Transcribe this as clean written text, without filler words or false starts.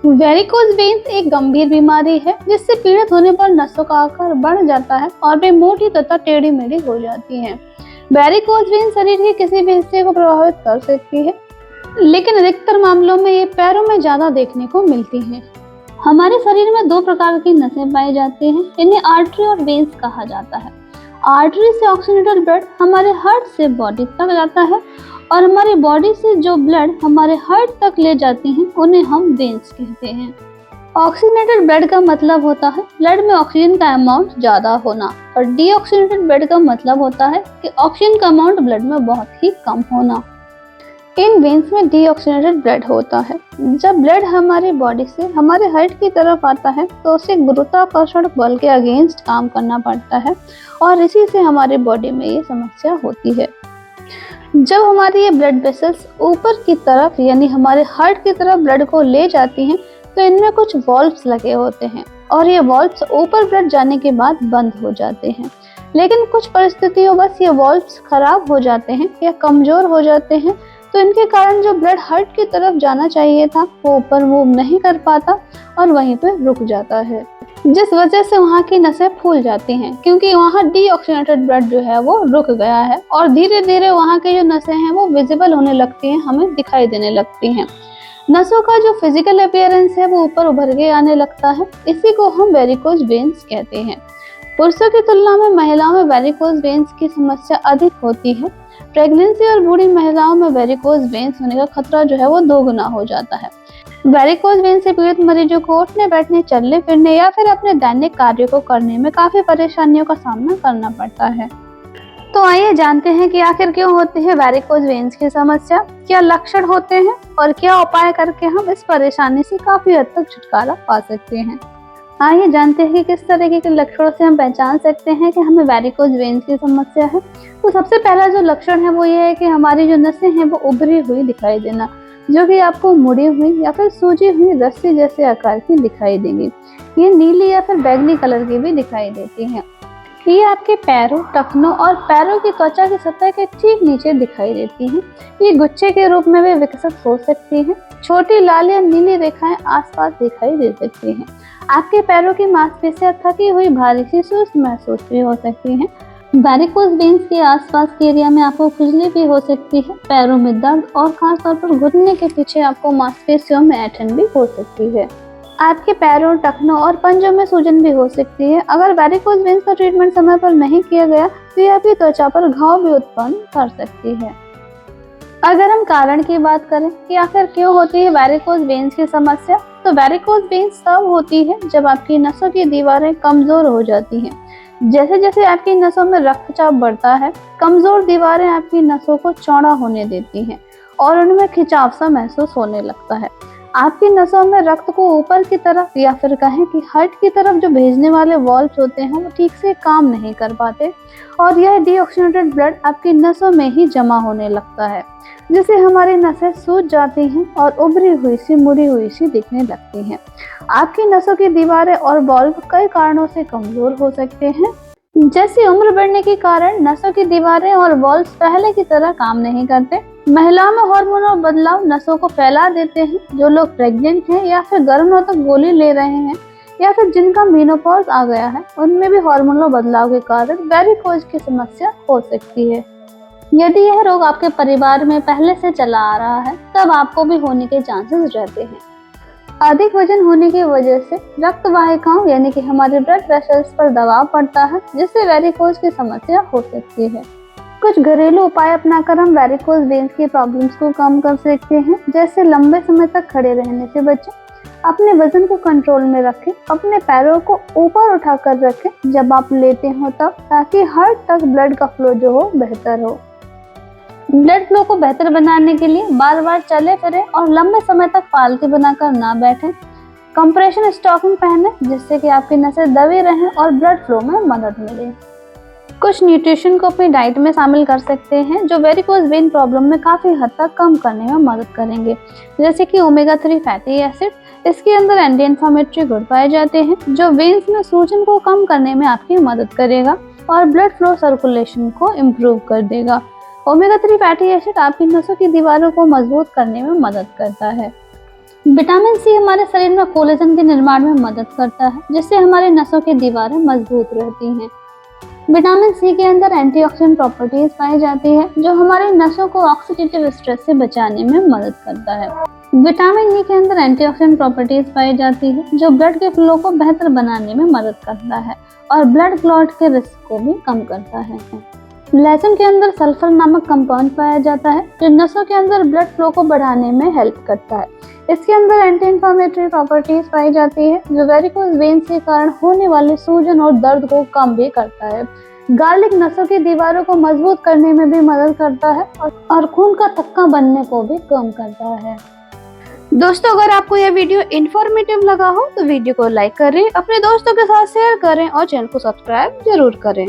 Varicose veins एक गंभीर बीमारी है जिससे पीड़ित होने पर नसों का आकार बढ़ जाता है और वे मोटी तथा टेढ़ी मेढ़ी हो जाती हैं। वेरिकोज वेन शरीर के किसी भी हिस्से को प्रभावित कर सकती है, लेकिन अधिकतर मामलों में ये पैरों में ज्यादा देखने को मिलती हैं। हमारे शरीर में दो प्रकार की नसें पाई जाती हैं, इन्हें आर्टरी और वेन्स कहा जाता है। आर्टरी से ऑक्सीजनेटेड ब्लड हमारे हार्ट से बॉडी तक जाता है और हमारी बॉडी से जो ब्लड हमारे हार्ट तक ले जाती हैं उन्हें हम वेन्स कहते हैं। ऑक्सीजनेटेड ब्लड का मतलब होता है ब्लड में ऑक्सीजन का अमाउंट ज्यादा होना और डीऑक्सीजनेटेड ब्लड का मतलब होता है कि ऑक्सीजन का अमाउंट ब्लड में बहुत ही कम होना। इन वेन्स में डीऑक्सीजनेटेड ब्लड होता है। जब ब्लड हमारी बॉडी से हमारे हार्ट की तरफ आता है तो उसे गुरुत्वाकर्षण बल के अगेंस्ट काम करना पड़ता है और इसी से हमारी बॉडी में ये समस्या होती है। जब हमारी ये ब्लड वेसल्स ऊपर की तरफ यानी हमारे हार्ट की तरफ ब्लड को ले जाती हैं तो इनमें कुछ वॉल्व्स लगे होते हैं और ये वॉल्व्स ऊपर ब्लड जाने के बाद बंद हो जाते हैं। लेकिन कुछ परिस्थितियों बस ये वॉल्व्स खराब हो जाते हैं या कमजोर हो जाते हैं, तो इनके कारण जो ब्लड हार्ट की तरफ जाना चाहिए था वो ऊपर मूव नहीं कर पाता और वहीं पे रुक जाता है, जिस वजह से वहाँ की नसें फूल जाती हैं क्योंकि वहाँ डीऑक्सीजनेटेड ब्लड जो है वो रुक गया है और धीरे धीरे वहाँ की जो नसें हैं वो विजिबल होने लगती हैं, हमें दिखाई देने लगती हैं। नसों का जो फिजिकल अपीयरेंस है वो ऊपर उभर के आने लगता है, इसी को हम वेरिकोज वेन्स कहते हैं। पुरुषों की तुलना में महिलाओं में वेरिकोज वेन्स की समस्या अधिक होती है। प्रेगनेंसी और बूढ़ी महिलाओं में वेरिकोज वेन्स होने का खतरा जो है वो 2 गुना हो जाता है। वेरिकोज वेन से पीड़ित मरीजों को उठने बैठने, चलने फिरने या फिर अपने दैनिक कार्यों को करने में काफी परेशानियों का सामना करना पड़ता है। तो आइए जानते हैं कि आखिर क्यों होती है वेरिकोज वेन्स की समस्या, क्या लक्षण होते हैं और क्या उपाय करके हम इस परेशानी से काफी हद तक छुटकारा पा सकते हैं। आइए जानते हैं कि किस तरीके के लक्षणों से हम पहचान सकते हैं कि हमें वेरिकोज वेन्स की समस्या है। तो सबसे पहला जो लक्षण है वो ये है कि हमारी जो नसें हैं वो उभरी हुई दिखाई देना, जो कि आपको मुड़ी हुई या फिर सूजी हुई रस्सी जैसे आकार की दिखाई देंगी। ये नीली या फिर बैंगनी कलर की भी दिखाई देती हैं। ये आपके पैरों, टखनों और पैरों की त्वचा की सतह के ठीक नीचे दिखाई देती हैं। ये गुच्छे के रूप में भी विकसित हो सकती हैं। छोटी लाल या नीली रेखाएं आसपास दिखाई दे सकती हैं। आपके पैरों की मांसपेशियां थकी हुई, भारी सी सुस्त महसूस भी हो सकती हैं। वेरिकोज वेन्स के आसपास के एरिया में आपको खुजली भी हो सकती है, पैरों में दर्द और खासतौर पर घुटने के पीछे आपको मांसपेशियों में ऐंठन भी हो सकती है। आपके पैरों, टखनों और पंजों में सूजन भी हो सकती है। अगर वेरिकोज वेन्स का ट्रीटमेंट समय पर नहीं किया गया तो यह भी त्वचा पर घाव भी उत्पन्न कर सकती है। अगर हम कारण की बात करें कि आखिर क्यों होती है वेरिकोज वेन्स की समस्या, तो वेरिकोज वेन्स तब होती है जब आपकी नसों की दीवारें कमजोर हो जाती हैं। जैसे जैसे आपकी नसों में रक्तचाप बढ़ता है, कमजोर दीवारें आपकी नसों को चौड़ा होने देती हैं और उनमें खिंचाव सा महसूस होने लगता है। आपकी नसों में रक्त को ऊपर की तरफ या फिर कहें कि हार्ट की तरफ जो भेजने वाले वॉल्व्स होते हैं वो ठीक से काम नहीं कर पाते और यह डीऑक्सीजनेटेड ब्लड आपकी नसों में ही जमा होने लगता है, जिससे हमारी नसें सूज जाती हैं और उभरी हुई सी, मुड़ी हुई सी दिखने लगती हैं। आपकी नसों की दीवारें और वॉल्व कई कारणों से कमजोर हो सकते हैं, जैसे उम्र बढ़ने के कारण नसों की दीवारें और वॉल्व पहले की तरह काम नहीं करते। महिलाओं में हार्मोनल बदलाव नसों को फैला देते हैं। जो लोग प्रेग्नेंट हैं या फिर गर्भनिरोधक गोली ले रहे हैं या फिर जिनका मेनोपॉज आ गया है, उनमें भी हार्मोनल बदलाव के कारण वेरिकोज की समस्या हो सकती है। यदि यह रोग आपके परिवार में पहले से चला आ रहा है तब आपको भी होने के चांसेस रहते हैं। अधिक वजन होने की वजह से रक्त वाहिकाओं यानी कि हमारे ब्लड वेसल्स पर दबाव पड़ता है, जिससे वेरिकोज की समस्या हो सकती है। कुछ घरेलू उपाय अपनाकर हम वेरिकोज वेन्स की प्रॉब्लम्स को कम कर सकते हैं, जैसे लंबे समय तक खड़े रहने से बचें, अपने वजन को कंट्रोल में रखें, अपने पैरों को ऊपर उठाकर रखें जब आप लेटे हो तब, ताकि हार्ट तक ब्लड का फ्लो जो हो बेहतर हो। ब्लड फ्लो को बेहतर बनाने के लिए बार बार चले फिरे और लंबे समय तक पालथी बनाकर ना बैठें। कंप्रेशन स्टॉकिंग पहने जिससे कि आपकी नसें दबी रहें और ब्लड फ्लो में मदद मिले। कुछ न्यूट्रिशन को अपनी डाइट में शामिल कर सकते हैं जो वेरिकोज वेन प्रॉब्लम में काफ़ी हद तक कम करने में मदद करेंगे, जैसे कि ओमेगा 3 फैटी एसिड। इसके अंदर एंटी इन्फ्लेमेटरी गुण पाए जाते हैं जो वेन्स में सूजन को कम करने में आपकी मदद करेगा और ब्लड फ्लो सर्कुलेशन को इम्प्रूव कर देगा। ओमेगा 3 फैटी एसिड आपकी नसों की दीवारों को मजबूत करने में मदद करता है। विटामिन सी हमारे शरीर में कोलेजन के निर्माण में मदद करता है, जिससे हमारी नसों की दीवारें मजबूत रहती हैं। विटामिन सी के अंदर एंटीऑक्सीडेंट प्रॉपर्टीज पाई जाती है, जो हमारी नसों को ऑक्सीडेटिव स्ट्रेस से बचाने में मदद करता है। विटामिन ई के अंदर एंटीऑक्सीडेंट प्रॉपर्टीज पाई जाती है, जो ब्लड के फ्लो को बेहतर बनाने में मदद करता है और ब्लड क्लॉट के रिस्क को भी कम करता है। लहसुन के अंदर सल्फर नामक कंपाउंड पाया जाता है, जो नसों के अंदर ब्लड फ्लो को बढ़ाने में हेल्प करता है। इसके अंदर एंटी इंफ्लेमेटरी प्रॉपर्टीज पाई जाती है, जो वेरिकोज वेन्स के कारण होने वाले सूजन और दर्द को कम भी करता है। गार्लिक नसों की दीवारों को मजबूत करने में भी मदद करता है और खून का थक्का बनने को भी कम करता है। दोस्तों, अगर आपको यह वीडियो इन्फॉर्मेटिव लगा हो तो वीडियो को लाइक करें, अपने दोस्तों के साथ शेयर करें और चैनल को सब्सक्राइब जरूर करें।